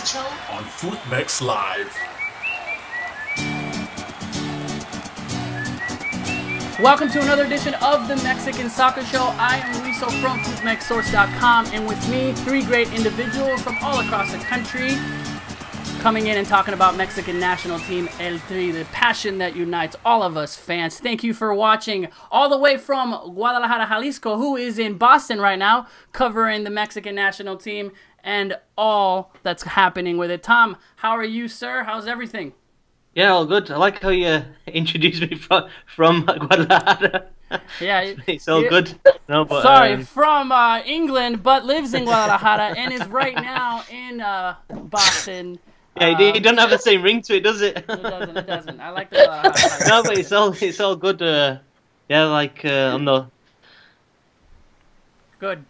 Show on Footmex Live. Welcome to another edition of the Mexican Soccer Show. I am Wiso from FootmexSource.com, and with me, three great individuals from all across the country coming in and talking about Mexican national team El Tri, the passion that unites all of us fans. Thank you for watching all the way from Guadalajara, Jalisco, who is in Boston right now, covering the Mexican national team and all that's happening with it. Tom, how are you, sir? How's everything? Yeah, all good. I like how you introduced me from Guadalajara. Yeah, it's all good. No, but, sorry, from England, but lives in Guadalajara and is right now in Boston. Yeah, it doesn't have the same ring to it, does it? It doesn't. It doesn't. I like the Guadalajara. No, but it's all good. Yeah, like I'm the good.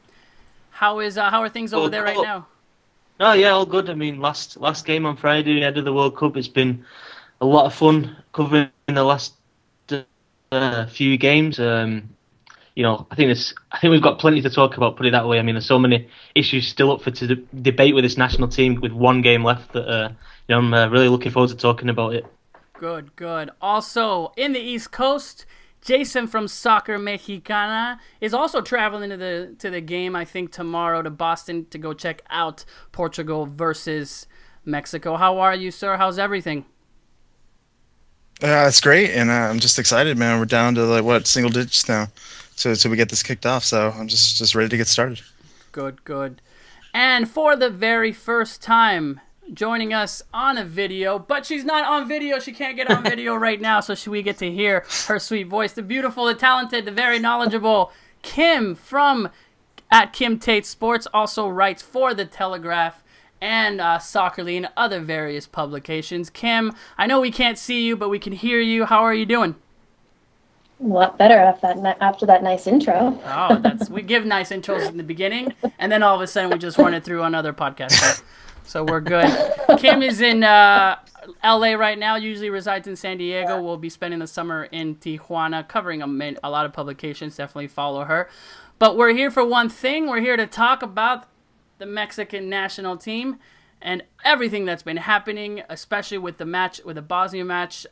How are things over there right now? Oh yeah, all good. I mean, last game on Friday ahead of the World Cup. It's been a lot of fun covering the last few games. You know, I think we've got plenty to talk about. Put it that way. I mean, there's so many issues still up for debate with this national team with one game left. That you know, I'm really looking forward to talking about it. Good, good. Also, in the East Coast, Jason from Soccer Mexicana is also traveling to the game. I think tomorrow to Boston to go check out Portugal versus Mexico. How are you, sir? How's everything? It's great, and I'm just excited, man. We're down to like single digits now, so we get this kicked off. So I'm just ready to get started. Good, good. And for the very first time, joining us on a video, but she's not on video. She can't get on video right now, so we get to hear her sweet voice. The beautiful, the talented, the very knowledgeable Kim from Kim Tate Sports, also writes for The Telegraph and Soccerly and other various publications. Kim, I know we can't see you, but we can hear you. How are you doing? A lot better after that nice intro. Oh, we give nice intros in the beginning, and then all of a sudden we just run it through on other podcasts. So we're good. Kim is in LA right now, usually resides in San Diego. We'll be spending the summer in Tijuana, covering a lot of publications. Definitely follow her. But we're here for one thing. We're here to talk about the Mexican national team and everything that's been happening, especially with the Bosnia match,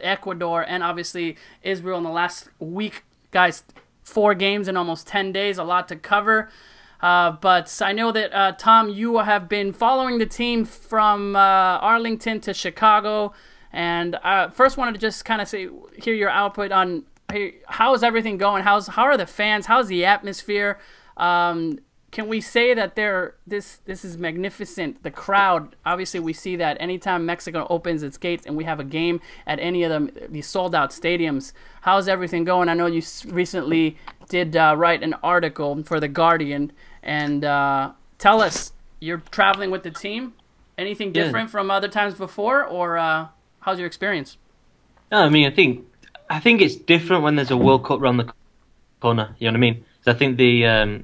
Ecuador, and obviously Israel in the last week. Guys, 4 games in almost 10 days, a lot to cover. But I know that, Tom, you have been following the team from Arlington to Chicago. And first wanted to just kind of hear your output on how is everything going? How are the fans? How's the atmosphere? Can we say that this is magnificent? The crowd, obviously we see that anytime Mexico opens its gates and we have a game at any of these sold-out stadiums. How's everything going? I know you recently did write an article for The Guardian. And tell us, you're traveling with the team. Anything different from other times before, or how's your experience? No, I mean, I think it's different when there's a World Cup around the corner. You know what I mean? So I think the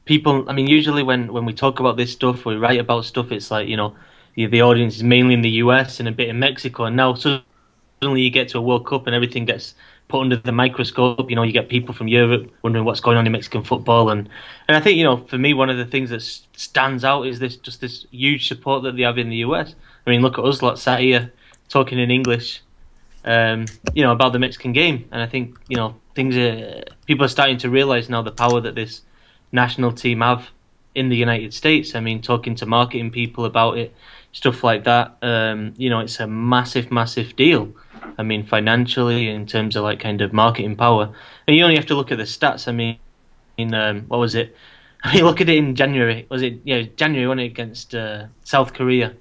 people. I mean, usually when we talk about this stuff, we write about stuff. It's like, you know, the audience is mainly in the US and a bit in Mexico, and now suddenly you get to a World Cup and everything gets put under the microscope. You know, you get people from Europe wondering what's going on in Mexican football, and I think, you know, for me, one of the things that stands out is this huge support that they have in the US. I mean, look at us, lot sat here talking in English, you know, about the Mexican game, and I think, you know, people are starting to realize now the power that this national team have in the United States. I mean, talking to marketing people about it, stuff like that. You know, it's a massive, massive deal. I mean, financially, in terms of like kind of marketing power, and you only have to look at the stats. I mean, what was it? I mean, look at it in January. Was it January? Wasn't it, against South Korea?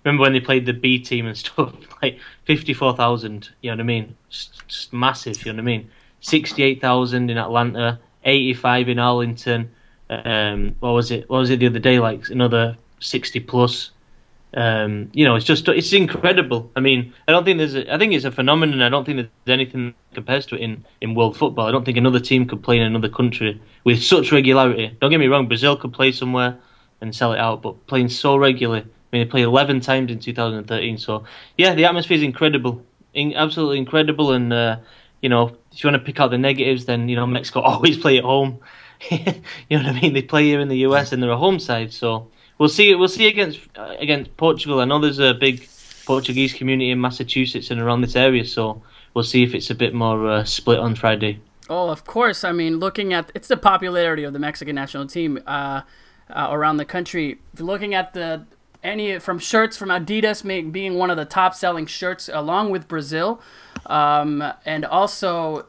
Remember when they played the B team and stuff? Like 54,000. You know what I mean? Just massive. You know what I mean? 68,000 in Atlanta, 85 in Arlington. What was it? What was it the other day? Like another 60 plus. You know, it's incredible. I mean, I think it's a phenomenon. I don't think there's anything that compares to it in world football. I don't think another team could play in another country with such regularity. Don't get me wrong, Brazil could play somewhere and sell it out, but playing so regularly. I mean, they played 11 times in 2013. So yeah, the atmosphere is incredible, absolutely incredible. And you know, if you want to pick out the negatives, then, you know, Mexico always play at home. You know what I mean? They play here in the US and they're a home side, so we'll see. We'll see against Portugal. I know there's a big Portuguese community in Massachusetts and around this area, so we'll see if it's a bit more split on Friday. Oh, of course. I mean, looking at it's the popularity of the Mexican national team around the country. Looking at from shirts from Adidas being one of the top selling shirts, along with Brazil, and also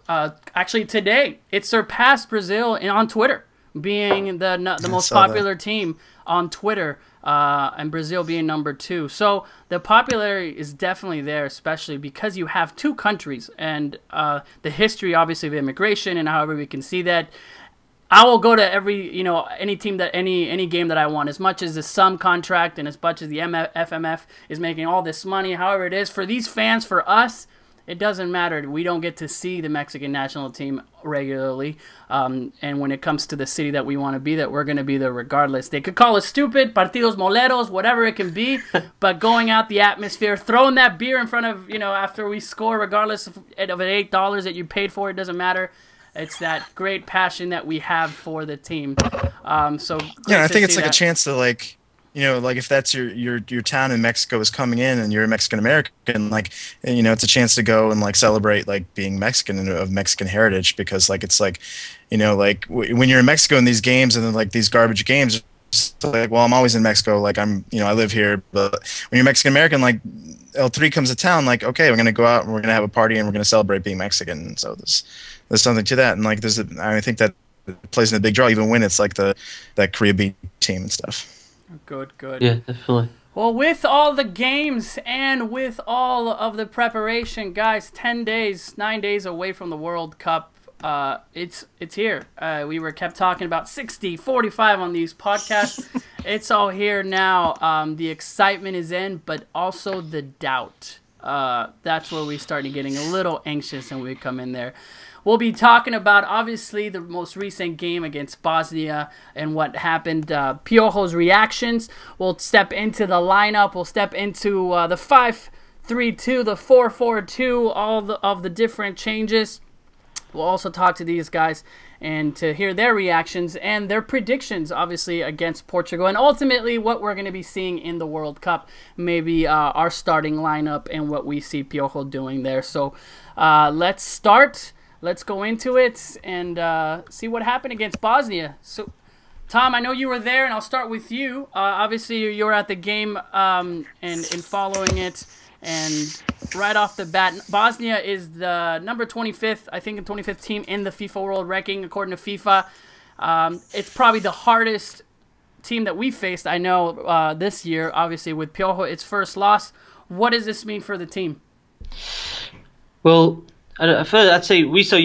actually today it surpassed Brazil on Twitter, being the most popular team on Twitter. And Brazil being number 2. So the popularity is definitely there, especially because you have two countries and the history, obviously, of immigration, and however we can see that. I will go to any team any game that I want, as much as the Sum contract and as much as the FMF is making all this money. However it is, for these fans, for us, it doesn't matter. We don't get to see the Mexican national team regularly. And when it comes to the city that we want to be, that we're going to be there regardless. They could call us stupid, partidos moleros, whatever it can be. But going out the atmosphere, throwing that beer in front of, after we score, regardless of it $8 that you paid for, it doesn't matter. It's that great passion that we have for the team. I think it's like a chance to if that's your town in Mexico is coming in and you're a Mexican American, it's a chance to go and celebrate being Mexican and of Mexican heritage, because when you're in Mexico in these games and then these garbage games, it's well, I'm always in Mexico, I live here. But when you're Mexican American, L3 comes to town, okay, we're gonna go out and we're gonna have a party and we're gonna celebrate being Mexican. And so there's something to that, and I think that plays in a big draw, even when it's that Korea B team and stuff. Good. Yeah, definitely. Well, with all the games and with all of the preparation, guys, 9 days away from the World Cup, it's here. We kept talking about 60, 45 on these podcasts. It's all here now. The excitement is in, but also the doubt. That's where we started getting a little anxious and we come in there. We'll be talking about, obviously, the most recent game against Bosnia and what happened, Piojo's reactions. We'll step into the lineup. We'll step into the 5-3-2, the 4-4-2, all of the different changes. We'll also talk to these guys and to hear their reactions and their predictions, obviously, against Portugal. And ultimately, what we're going to be seeing in the World Cup, maybe our starting lineup and what we see Piojo doing there. So let's start. Let's go into it and see what happened against Bosnia. So, Tom, I know you were there, and I'll start with you. Obviously, you were at the game and following it. And right off the bat, Bosnia is the number 25th, I think, the 25th team in the FIFA World Ranking, according to FIFA. It's probably the hardest team that we faced, I know, this year, obviously, with Piojo, its first loss. What does this mean for the team? Well, I'd say Wiso,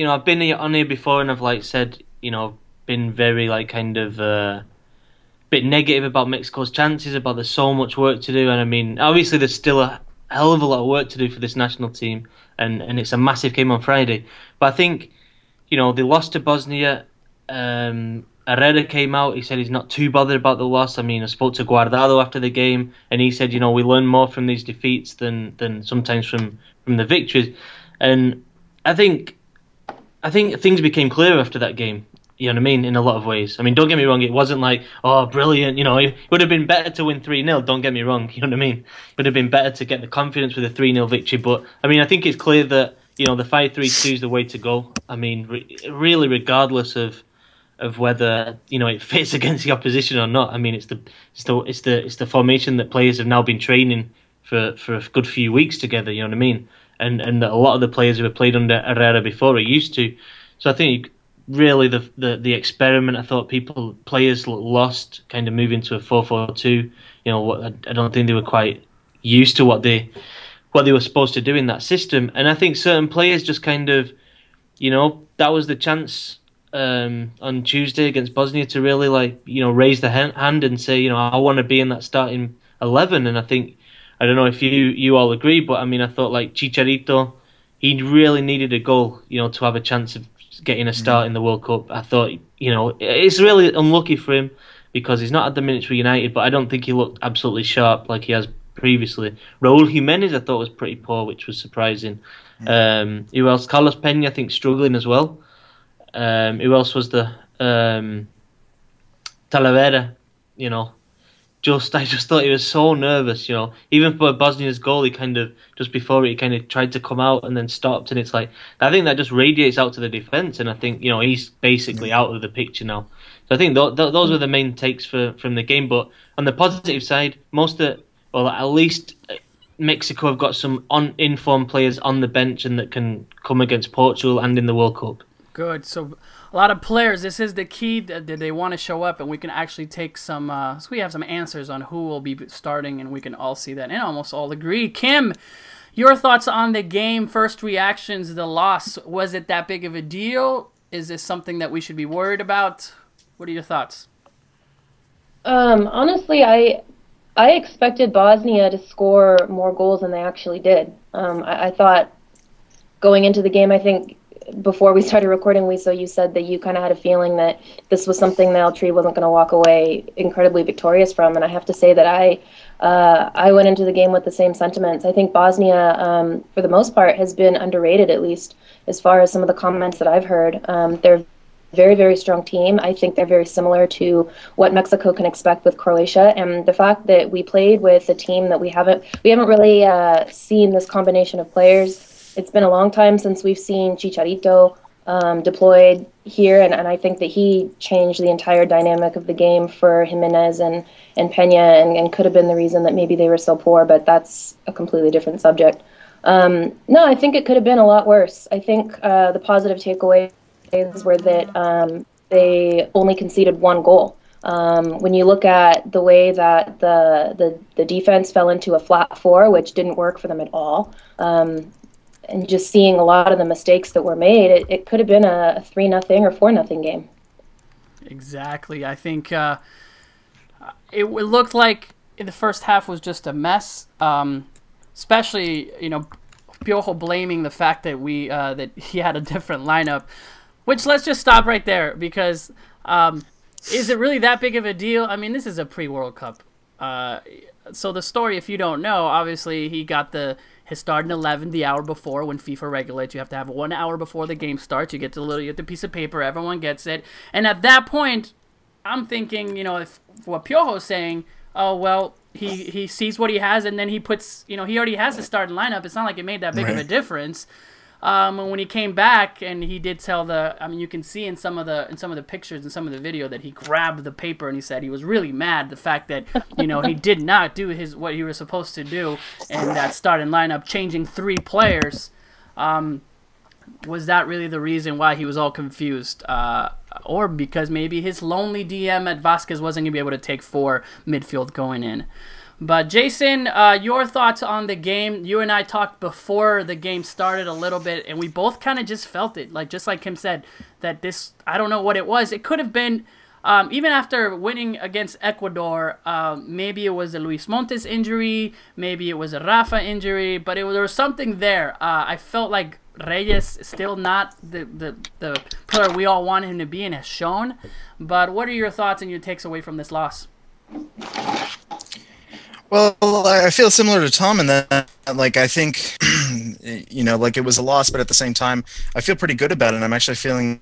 I've been on here before and I've said, been very bit negative about Mexico's chances, about there's so much work to do, and I mean, obviously there's still a hell of a lot of work to do for this national team, and it's a massive game on Friday. But I think, they lost to Bosnia. Herrera came out, he said he's not too bothered about the loss. I mean, I spoke to Guardado after the game, and he said, we learn more from these defeats than sometimes from the victories. And I think things became clearer after that game. You know what I mean? In a lot of ways. I mean, don't get me wrong. It wasn't oh, brilliant. It would have been better to win 3-0. Don't get me wrong. You know what I mean? It would have been better to get the confidence with a 3-0 victory. But I mean, I think it's clear that the 5-3-2 is the way to go. I mean, really, regardless of whether it fits against the opposition or not. I mean, it's the formation that players have now been training for a good few weeks together. You know what I mean? And that a lot of the players who have played under Herrera before are used to. So I think really the experiment, I thought players lost, kind of moving to a 4-4-2. I don't think they were quite used to what they were supposed to do in that system. And I think certain players just kind of, that was the chance on Tuesday against Bosnia to really raise the hand and say, I want to be in that starting 11. And I think, I don't know if you all agree, but I mean, I thought Chicharito, he really needed a goal, to have a chance of getting a start in the World Cup. I thought, it's really unlucky for him because he's not had the minutes for United, but I don't think he looked absolutely sharp like he has previously. Raúl Jiménez, I thought, was pretty poor, which was surprising. Who else? Carlos Peña, I think, struggling as well. Who else was the Talavera? I just thought he was so nervous, you know. Even for Bosnia's goal, he kind of, just before it, he kind of tried to come out and then stopped. And it's like, I think that just radiates out to the defence. And I think, you know, he's basically out of the picture now. So I think those were the main takes from the game. But on the positive side, at least Mexico have got some informed players on the bench and that can come against Portugal and in the World Cup. Good. So a lot of players. This is the key that they want to show up, and we can actually take some. So we have some answers on who will be starting, and we can all see that and almost all agree. Kim, your thoughts on the game? First reactions, the loss. Was it that big of a deal? Is this something that we should be worried about? What are your thoughts? Honestly, I expected Bosnia to score more goals than they actually did. I thought going into the game, I think before we started recording, Wiso, you said that you kind of had a feeling that this was something that Eltree wasn't going to walk away incredibly victorious from. And I have to say that I went into the game with the same sentiments. I think Bosnia, for the most part, has been underrated, at least as far as some of the comments that I've heard. They're very, very strong team. I think they're very similar to what Mexico can expect with Croatia, and the fact that we played with a team that we haven't really seen this combination of players. It's been a long time since we've seen Chicharito deployed here, and I think that he changed the entire dynamic of the game for Jimenez and Peña, and could have been the reason that maybe they were so poor, but that's a completely different subject. No, I think it could have been a lot worse. I think the positive takeaway were that they only conceded one goal. When you look at the way that the defense fell into a flat four, which didn't work for them at all, and just seeing a lot of the mistakes that were made, it could have been a 3-0 or 4-0 game. Exactly. I think it looked like in the first half was just a mess, especially, you know, Piojo blaming the fact that that he had a different lineup. Which, let's just stop right there, because is it really that big of a deal? I mean, this is a pre-World Cup. So the story, if you don't know, obviously he got his start in 11 the hour before. When FIFA regulates, you have to have 1 hour before the game starts. You get the piece of paper, everyone gets it. And at that point, I'm thinking, you know, if what Piojo's saying, oh, well, he sees what he has, and then he puts, you know, he already has the starting lineup. It's not like it made that big of a difference. And when he came back, and he did tell I mean, you can see in some of the pictures and some of the video that he grabbed the paper and he said he was really mad the fact that, you know, he did not do what he was supposed to do in that starting lineup, changing 3 players. Was that really the reason why he was all confused? Or because maybe his lonely DM at Vasquez wasn't going to be able to take 4 midfield going in? But Jason, your thoughts on the game? You and I talked before the game started a little bit, and we both kind of just felt it, just like Kim said, that this, I don't know what it was. It could have been, even after winning against Ecuador, maybe it was a Luis Montes injury, maybe it was a Rafa injury, but there was something there. I felt like Reyes is still not the player we all wanted him to be and has shown. But what are your thoughts and your takes away from this loss? Well, I feel similar to Tom in that, like, I think, you know, like, it was a loss, but at the same time, I feel pretty good about it, and I'm actually feeling,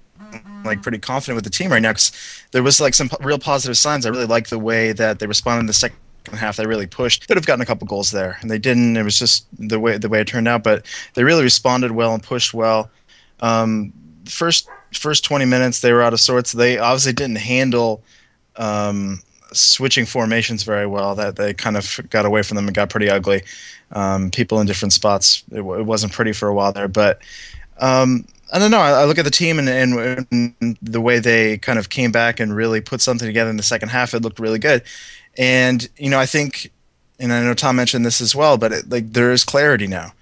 like, pretty confident with the team right now, because there was, like, some real positive signs. I really like the way that they responded in the second half. They really pushed. Could have gotten a couple goals there, and they didn't. It was just the way it turned out, but they really responded well and pushed well. First 20 minutes, they were out of sorts. They obviously didn't handle switching formations very well. That they kind of got away from them and got pretty ugly. People in different spots. It wasn't pretty for a while there, but I don't know. I look at the team and the way they kind of came back and really put something together in the second half. It looked really good, and you know, I think, and I know Tom mentioned this as well, but there is clarity now.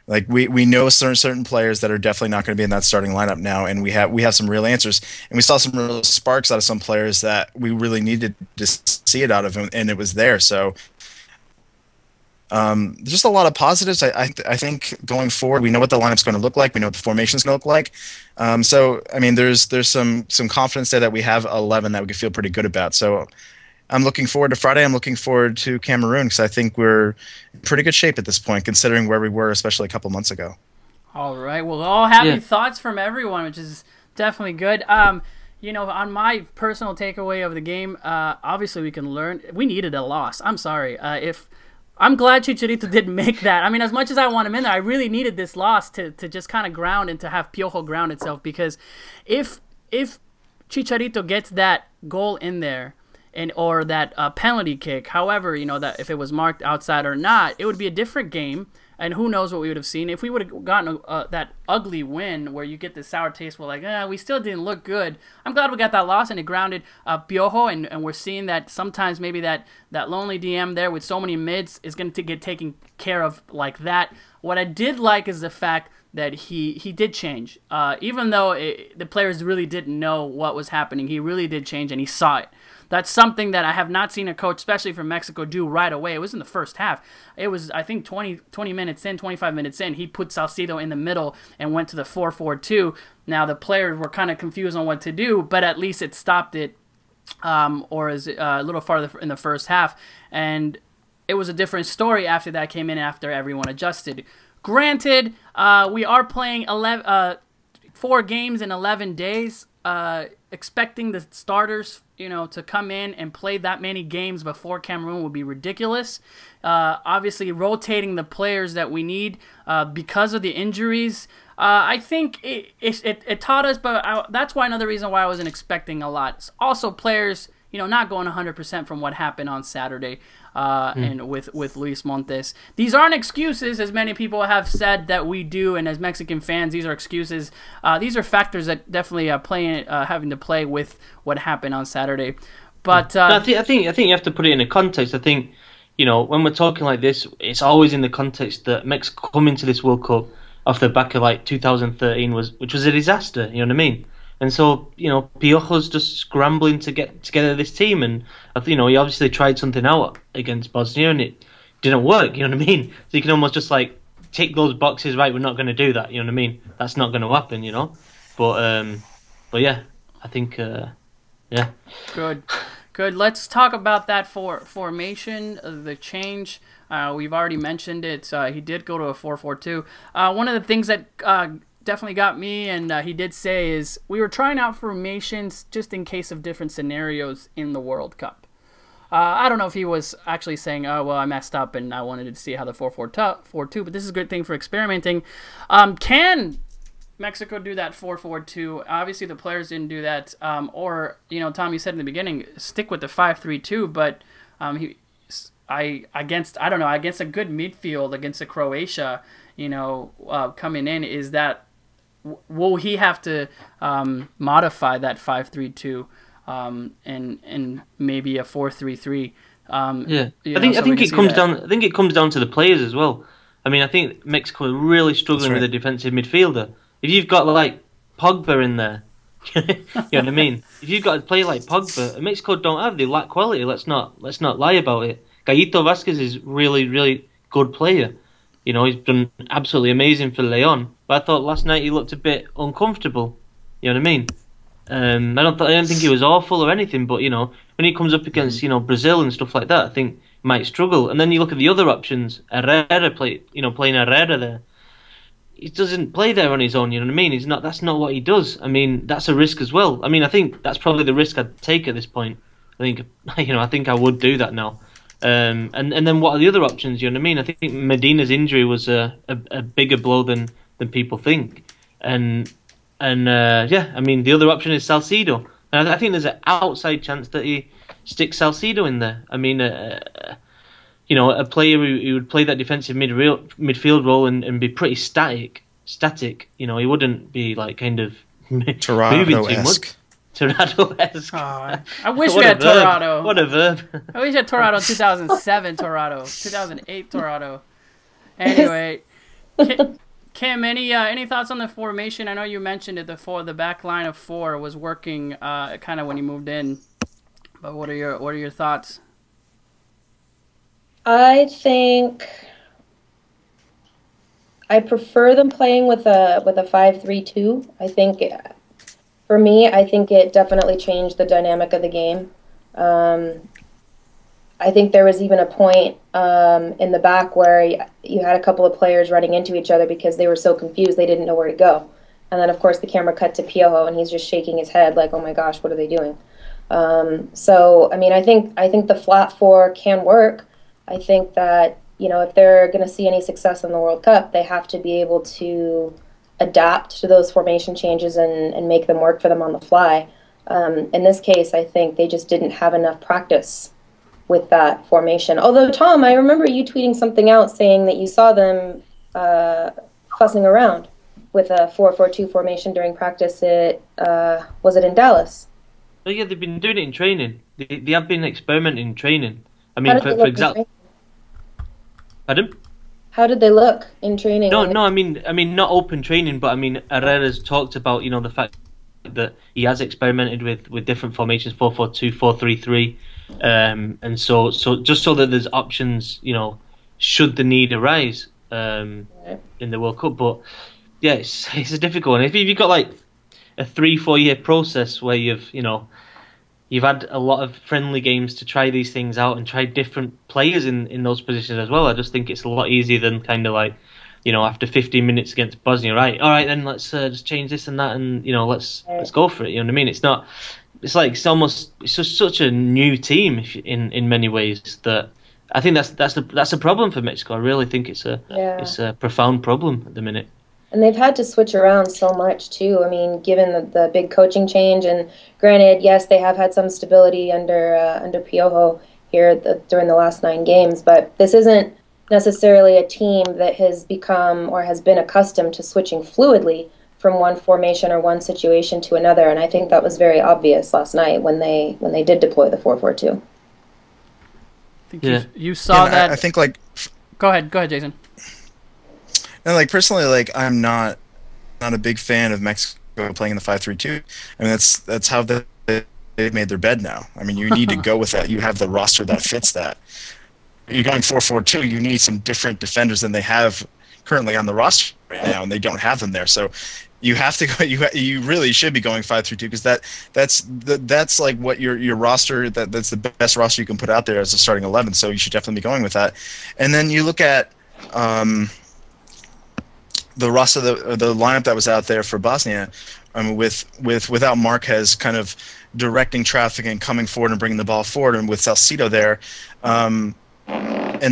Like we know certain players that are definitely not going to be in that starting lineup now, and we have some real answers, and we saw some real sparks out of some players that we really needed to see it out of, and it was there. So just a lot of positives. I think going forward, we know what the lineup's going to look like. We know what the formation's going to look like. So I mean, there's some confidence there that we have 11 that we can feel pretty good about. So I'm looking forward to Friday. I'm looking forward to Cameroon, because I think we're in pretty good shape at this point, considering where we were, especially a couple months ago. All right. Well, all happy thoughts from everyone, which is definitely good. on my personal takeaway of the game, obviously we can learn. We needed a loss. I'm sorry. I'm glad Chicharito didn't make that. I mean, as much as I want him in there, I really needed this loss to just kind of ground and to have Piojo ground itself, because if Chicharito gets that goal in there or that penalty kick, however, that if it was marked outside or not, it would be a different game. And who knows what we would have seen if we would have gotten that ugly win where you get the sour taste. We're like, we still didn't look good. I'm glad we got that loss and it grounded Piojo, and we're seeing that sometimes maybe that lonely DM there with so many mids is going to get taken care of like that. What I did like is the fact that he did change. Even though the players really didn't know what was happening, he really did change and he saw it. That's something that I have not seen a coach, especially from Mexico, do right away. It was in the first half. It was, I think, 20 minutes in, 25 minutes in, he put Salcido in the middle and went to the 4-4-2. Now, the players were kind of confused on what to do, but at least it stopped it, or is a little farther in the first half. And it was a different story after that came in, after everyone adjusted. Granted, we are playing 4 games in 11 days. Expecting the starters, to come in and play that many games before Cameroon would be ridiculous. Obviously, rotating the players that we need because of the injuries, I think it taught us. But that's why another reason why I wasn't expecting a lot. It's also, players, not going 100% from what happened on Saturday. And with Luis Montes. These aren't excuses, as many people have said that we do, and as Mexican fans, these are excuses. These are factors that definitely having to play with what happened on Saturday. But I think you have to put it in a context. I think, when we're talking like this, it's always in the context that Mexico coming to this World Cup off the back of like 2013 which was a disaster. You know what I mean? And so, Piojo's just scrambling to get together this team, and he obviously tried something out against Bosnia, and it didn't work. You know what I mean? So you can almost just like tick those boxes. Right, we're not going to do that. You know what I mean? That's not going to happen. But yeah, I think yeah. Good. Let's talk about that formation, the change. We've already mentioned it. He did go to a 4-4-2. One of the things that definitely got me, and he did say, is we were trying out formations just in case of different scenarios in the World Cup. I don't know if he was actually saying, oh, well, I messed up and I wanted to see how the 4-4-2, but this is a good thing for experimenting. Can Mexico do that 4-4-2? Obviously, the players didn't do that. Or, Tom, you said in the beginning, stick with the 5-3-2, but against a good midfield, against a Croatia, coming in, is that, will he have to modify that 5-3-2 and maybe a 4-3-3? Yeah, I think it comes down. I think it comes down to the players as well. I mean, I think Mexico are really struggling with a defensive midfielder. If you've got like Pogba in there, you know what I mean. If you've got a player like Pogba, Mexico don't have, they lack quality. Let's not lie about it. Gallito Vasquez is really, really good player. He's done absolutely amazing for Leon. But I thought last night he looked a bit uncomfortable. You know what I mean? I don't think he was awful or anything. But when he comes up against Brazil and stuff like that, I think he might struggle. And then you look at the other options. Herrera playing Herrera there. He doesn't play there on his own. You know what I mean? That's not what he does. I mean, that's a risk as well. I mean, I think that's probably the risk I'd take at this point. I think I would do that now. And then what are the other options? You know what I mean? I think Medina's injury was a bigger blow than people think. And yeah, I mean, the other option is Salcido. And I think there's an outside chance that he sticks Salcido in there. I mean, a player who would play that defensive midfield role and be pretty static. He wouldn't be like kind of moving too much. Torado-esque. Oh, I wish we had Torado. What a verb. I wish we had Torado 2007 Torado, 2008 Torado. Anyway, Kim, any thoughts on the formation? I know you mentioned it before. The back line of 4 was working kind of when you moved in, but what are your thoughts? I think I prefer them playing with a 5-3-2. I think. For me, I think it definitely changed the dynamic of the game. I think there was even a point in the back where you had a couple of players running into each other because they were so confused they didn't know where to go. And then, of course, the camera cut to Piojo, and he's just shaking his head like, oh my gosh, what are they doing? So, I mean, I think the flat four can work. I think that, you know, if they're going to see any success in the World Cup, they have to be able to adapt to those formation changes and make them work for them on the fly. In this case, I think they just didn't have enough practice with that formation. Although, Tom, I remember you tweeting something out saying that you saw them fussing around with a 4-4-2 formation during practice. Was it in Dallas? Oh yeah, they've been doing it in training. They have been experimenting in training. I mean, for example, pardon? How did they look in training? No, I mean not open training, but I mean Herrera's talked about, you know, the fact that he has experimented with different formations, 4-4-2, 4-3-3, and so just so that there's options, you know, should the need arise in the World Cup. But yeah, it's a difficult one. If you've got like a 3-4 year process where you've had a lot of friendly games to try these things out and try different players in those positions as well, I just think it's a lot easier than kind of like, you know, after 15 minutes against Bosnia, right? All right, then let's just change this and that, and you know, let's go for it. You know what I mean? It's not. It's like it's just such a new team in many ways that I think that's a problem for Mexico. I really think it's a profound problem at the minute. And they've had to switch around so much too. I mean, given the big coaching change, and granted, yes, they have had some stability under Piojo here during the last 9 games, but this isn't necessarily a team that has become or has been accustomed to switching fluidly from one formation or one situation to another. And I think that was very obvious last night when they did deploy the 4-4-2. I think you saw that. I think like. Go ahead, Jason. And like personally, like I'm not a big fan of Mexico playing in the 5-3-2. I mean that's how they've made their bed now. I mean you need to go with that. You have the roster that fits that. You're going 4-4-2. You need some different defenders than they have currently on the roster right now, and they don't have them there. So you have to go. You really should be going 5-3-2 because that's like what your roster that's the best roster you can put out there as a starting 11. So you should definitely be going with that. And then you look at the roster, the lineup that was out there for Bosnia, without Marquez kind of directing traffic and coming forward and bringing the ball forward, and with Salcido there, and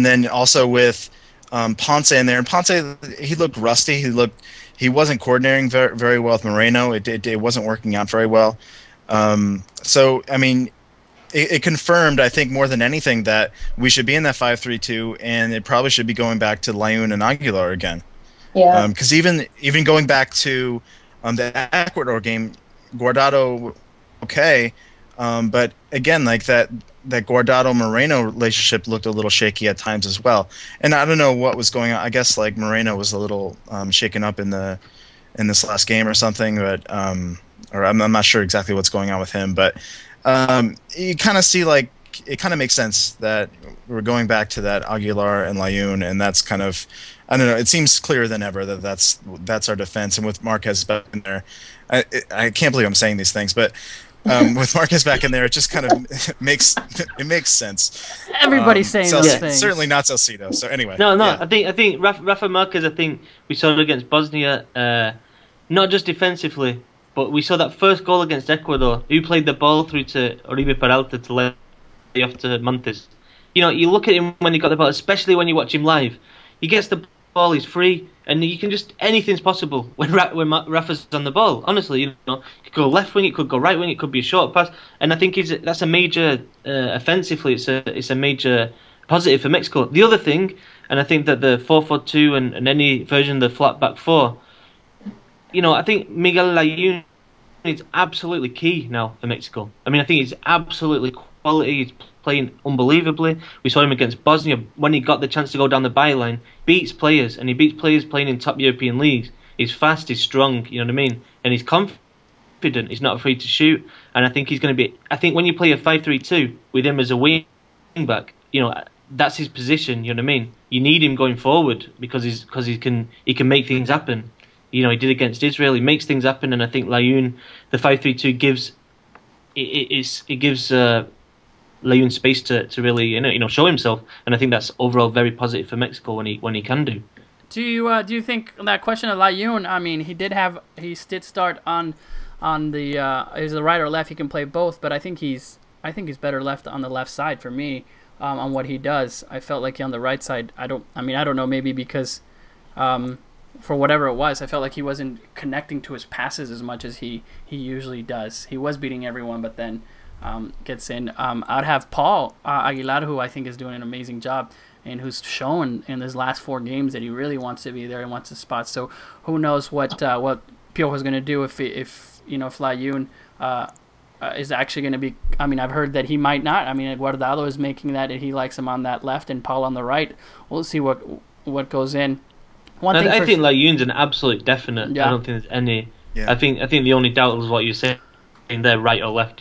then also with Ponce in there. And Ponce, he looked rusty. He wasn't coordinating very well with Moreno. It wasn't working out very well. So I mean, it confirmed, I think, more than anything that we should be in that 5-3-2, and it probably should be going back to Layun and Aguilar again. Yeah. Because even going back to the Ecuador game, Guardado, okay, but again, like that Guardado-Moreno relationship looked a little shaky at times as well. And I don't know what was going on. I guess like Moreno was a little shaken up in this last game or something, but or I'm not sure exactly what's going on with him. But you kind of see like it kind of makes sense that we're going back to that Aguilar and Layun, and that's kind of, I don't know, it seems clearer than ever that that's our defense. And with Marquez back in there, I can't believe I'm saying these things, but with Marquez back in there, it just kind of makes sense. Everybody's saying those things. Certainly not Salcido. So anyway. No. Yeah. I think Rafa Marquez. I think we saw it against Bosnia, not just defensively, but we saw that first goal against Ecuador. Who played the ball through to Oribe Peralta to lay off to Montes? You know, you look at him when he got the ball, especially when you watch him live. He gets the ball, he's free, and you can just, anything's possible when Rafa's on the ball. Honestly, you know, it could go left wing, it could go right wing, it could be a short pass, and I think that's a major offensively. It's a major positive for Mexico. The other thing, and I think that the 4-4-2 and any version of the flat back four, you know, I think Miguel Layun is absolutely key now for Mexico. I mean, I think he's absolutely quality. He's playing unbelievably. We saw him against Bosnia when he got the chance to go down the byline, beats players, and he beats players playing in top European leagues. He's fast, he's strong, you know what I mean? And he's confident, he's not afraid to shoot. And I think he's going to be, I think when you play a 5-3-2 with him as a wing back, you know, that's his position, you know what I mean? You need him going forward because he can make things happen. You know, he did against Israel, he makes things happen, and I think Layun, the 5-3-2 gives Layun space to really, you know, show himself, and I think that's overall very positive for Mexico when he can do. Do you think that question of Layun? I mean, he did start on the is the right or left. He can play both, but I think he's better left on the left side for me on what he does. I felt like on the right side. I don't know. Maybe because for whatever it was, I felt like he wasn't connecting to his passes as much as he usually does. He was beating everyone, but then gets in. I'd have Paul Aguilar, who I think is doing an amazing job, and who's shown in his last 4 games that he really wants to be there and wants a spot. So who knows what Piojo is going to do if Layun is actually going to be. I mean, I've heard that he might not. I mean, Guardado is making that, and he likes him on that left and Paul on the right. We'll see what goes in. I think Layun's an absolute definite. Yeah. I don't think there's any. Yeah. I think the only doubt is what you're saying there, right or left.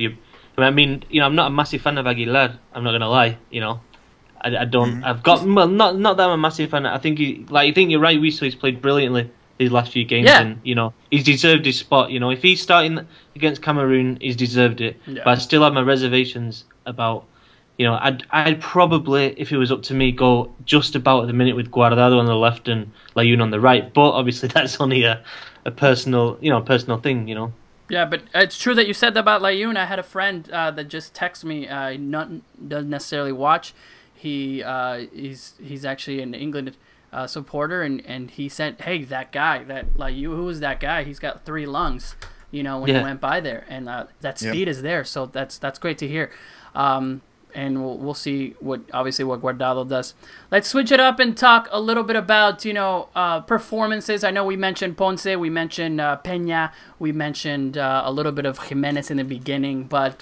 I mean, I'm not a massive fan of Aguilar. I'm not going to lie. I don't. I've got not that I'm a massive fan. I think you're right. Wiso, he's played brilliantly these last few games, and he's deserved his spot. If he's starting against Cameroon, he's deserved it. Yeah. But I still have my reservations about. I'd probably, if it was up to me, go just about at the minute with Guardado on the left and Layun on the right. But obviously, that's only a personal thing. Yeah, but it's true that you said that about Layun. I had a friend that just texted me. Doesn't necessarily watch. He's actually an England supporter, and he said, "Hey, that guy, that Layun, who is that guy? He's got 3 lungs." When he went by there, and that speed is there. So that's great to hear. And we'll see what Guardado does. Let's switch it up and talk a little bit about performances. I know we mentioned Ponce, we mentioned Peña, we mentioned a little bit of Jimenez in the beginning, but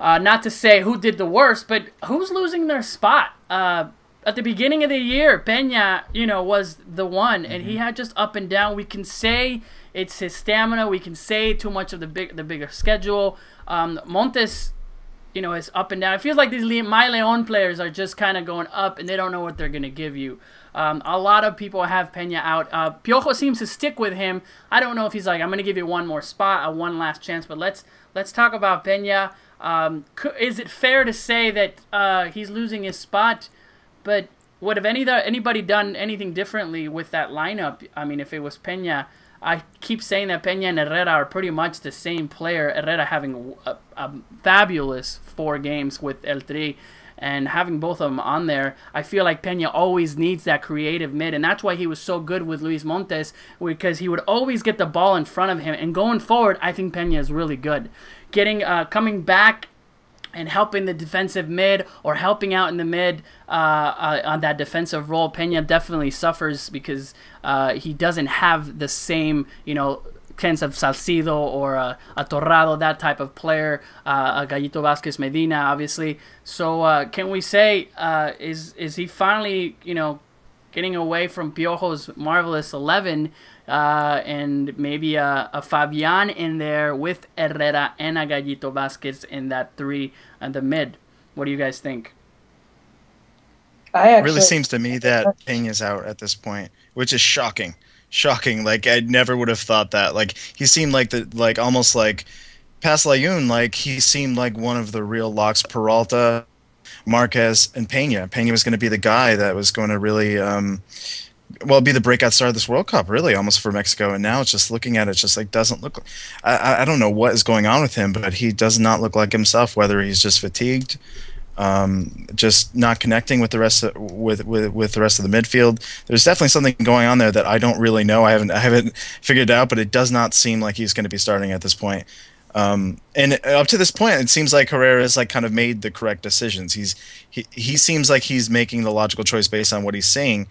not to say who did the worst, but who's losing their spot. At the beginning of the year, Peña, was the one, and he had just up and down. We can say it's his stamina. We can say too much of the bigger schedule. Montes, is up and down. It feels like these My León players are just kind of going up, and they don't know what they're going to give you. A lot of people have Peña out. Piojo seems to stick with him. I don't know if he's like, I'm going to give you one more spot, one last chance, but let's talk about Peña. Is it fair to say that he's losing his spot, but would have anybody done anything differently with that lineup? I mean, if it was Peña, I keep saying that Peña and Herrera are pretty much the same player. Herrera having a fabulous 4 games with El Tri, and having both of them on there, I feel like Peña always needs that creative mid, and that's why he was so good with Luis Montes, because he would always get the ball in front of him. And going forward, I think Peña is really good. Coming back and helping the defensive mid, or helping out in the mid on that defensive role, Peña definitely suffers because he doesn't have the same, sense of Salcido or a Torrado, that type of player, a Gallito Vázquez Medina, obviously. So can we say, is he finally, getting away from Piojo's marvelous 11 and maybe a Fabian in there with Herrera and a Gallito Vázquez in that 3 and the mid? What do you guys think? It really seems to me that Peña's out at this point, which is shocking. Like, I never would have thought that. Like, he seemed like almost like past Layun, he seemed like one of the real locks. Peralta, Marquez, and Peña. Peña was going to be the guy that was going to really be the breakout star of this World Cup, really, almost for Mexico. And now it's just looking at it, just doesn't look. I don't know what is going on with him, but he does not look like himself. Whether he's just fatigued, just not connecting with the rest of, with the rest of the midfield. There's definitely something going on there that I don't really know. I haven't figured it out, but it does not seem like he's going to be starting at this point. And up to this point, it seems like Herrera has kind of made the correct decisions. He seems like he's making the logical choice based on what he's seeing,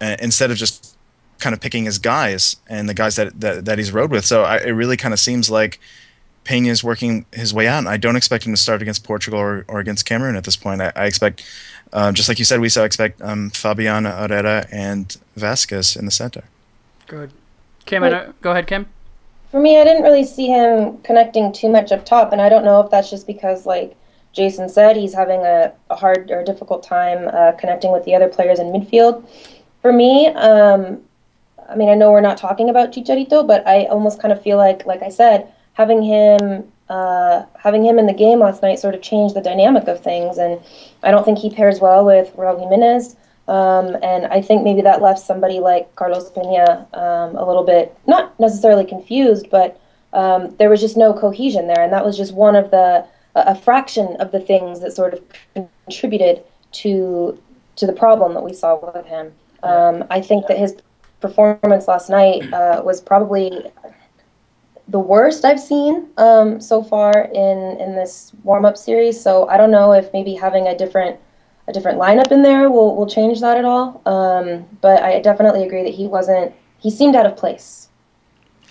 instead of just kind of picking his guys and the guys that he's rode with. So it really kind of seems like Peña is working his way out. And I don't expect him to start against Portugal or against Cameroon at this point. I expect, just like you said, I expect Fabian, Herrera, and Vasquez in the center. Good. Kim, go ahead, Kim. For me, I didn't really see him connecting too much up top, and I don't know if that's just because, like Jason said, he's having a hard or difficult time connecting with the other players in midfield. For me, I mean, I know we're not talking about Chicharito, but I almost kind of feel like I said, having him in the game last night sort of changed the dynamic of things, and I don't think he pairs well with Raul Jimenez. And I think maybe that left somebody like Carlos Peña a little bit, not necessarily confused, but there was just no cohesion there. And that was just one of a fraction of the things that sort of contributed to the problem that we saw with him. I think that his performance last night was probably the worst I've seen so far in this warm-up series. So I don't know if maybe having a different lineup in there will change that at all. But I definitely agree that he seemed out of place.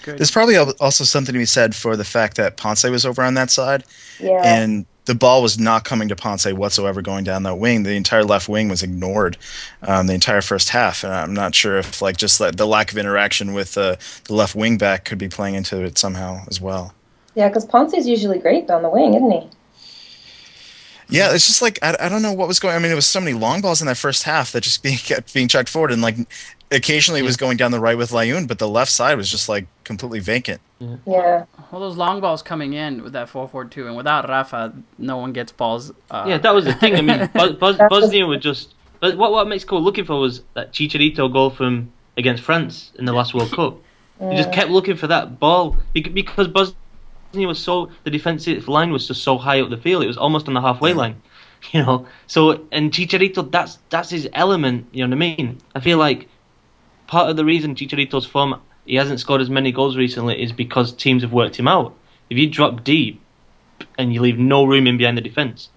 Good. There's probably also something to be said for the fact that Ponce was over on that side. Yeah. And the ball was not coming to Ponce whatsoever going down that wing. The entire left wing was ignored the entire first half. And I'm not sure if just the lack of interaction with the left wing back could be playing into it somehow as well. Yeah, because Ponce's usually great down the wing, isn't he? Yeah, it's just I don't know what was going on. I mean, there was so many long balls in that first half that just kept being chucked forward. And occasionally it was going down the right with Layun, but the left side was just completely vacant. Yeah. All those long balls coming in with that 4-4-2, and without Rafa, no one gets balls. Yeah, that was the thing. I mean, Bosnia were just. But what Mexico were looking for was that Chicharito goal from against France in the last World Cup. They just kept looking for that ball because Bosnia was the defensive line was just so high up the field. It was almost on the halfway line, So and Chicharito, that's his element. You know what I mean? I feel like part of the reason Chicharito's form, he hasn't scored as many goals recently, is because teams have worked him out. If you drop deep and you leave no room in behind the defence,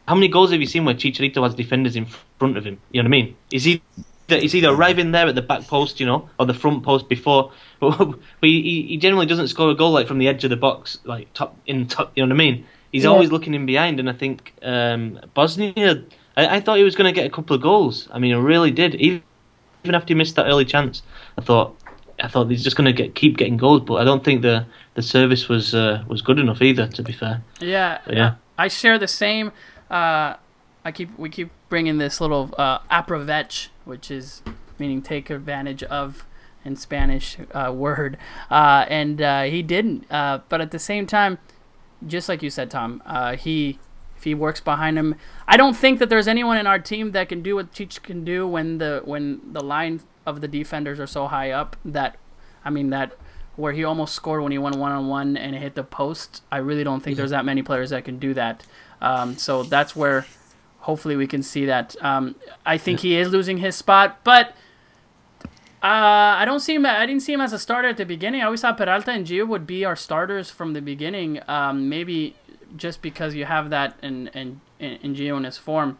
how many goals have you seen where Chicharito has defenders in front of him? You know what I mean? Is he either arriving there at the back post, or the front post before, but he generally doesn't score a goal from the edge of the box, top. You know what I mean? He's always looking in behind, and I think Bosnia. I thought he was going to get a couple of goals. I mean, I really did. Even after he missed that early chance, I thought he's just going to keep getting goals, but I don't think the service was good enough either. To be fair. Yeah. I share the same. We keep bringing this little aprovech, which is meaning take advantage of in Spanish word, and he didn't. But at the same time, just like you said, Tom, if he works behind him, I don't think that there's anyone in our team that can do what Cheech can do when the line of the defenders are so high up that where he almost scored when he went 1-on-1 and it hit the post. I really don't think there's that many players that can do that. So that's where hopefully we can see that. I think he is losing his spot, but I didn't see him as a starter at the beginning. I always thought Peralta and Gio would be our starters from the beginning. Maybe just because you have that in Gio in his form.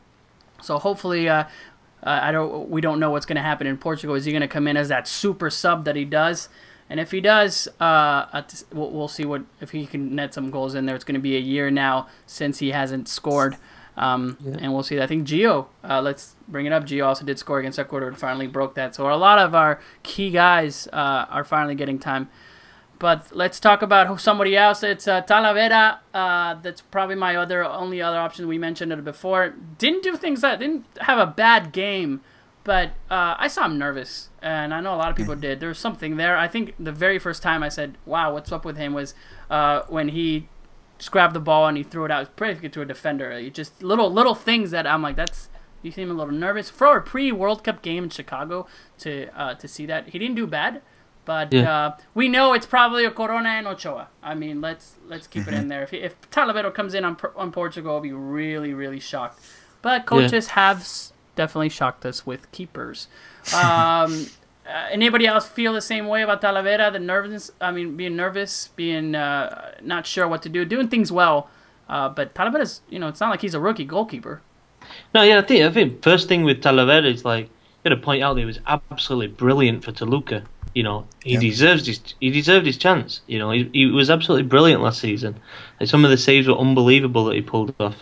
So hopefully, we don't know what's going to happen in Portugal. Is he going to come in as that super sub that he does? And if he does, we'll see if he can net some goals in there. It's going to be a year now since he hasn't scored. And we'll see. I think Gio, let's bring it up. Gio also did score against Ecuador and finally broke that. So a lot of our key guys are finally getting time. But let's talk about somebody else. It's Talavera. That's probably my only other option. We mentioned it before. Didn't have a bad game, but I saw him nervous, and I know a lot of people did. There's something there. I think the very first time I said, "Wow, what's up with him?" was when he just grabbed the ball and he threw it out practically to a defender. Just little things that I'm like, you seem a little nervous for a pre-World Cup game in Chicago to see that. He didn't do bad. But we know it's probably a Corona and Ochoa. I mean, let's keep it in there. If Talavera comes in on Portugal, I'll be really, really shocked. But coaches have definitely shocked us with keepers. Anybody else feel the same way about Talavera? The nervousness. I mean, being nervous, being not sure what to do, doing things well. But Talavera's, it's not like he's a rookie goalkeeper. No, yeah, I think first thing with Talavera is you got to point out that he was absolutely brilliant for Toluca. He deserved his chance. He was absolutely brilliant last season. Some of the saves were unbelievable that he pulled off,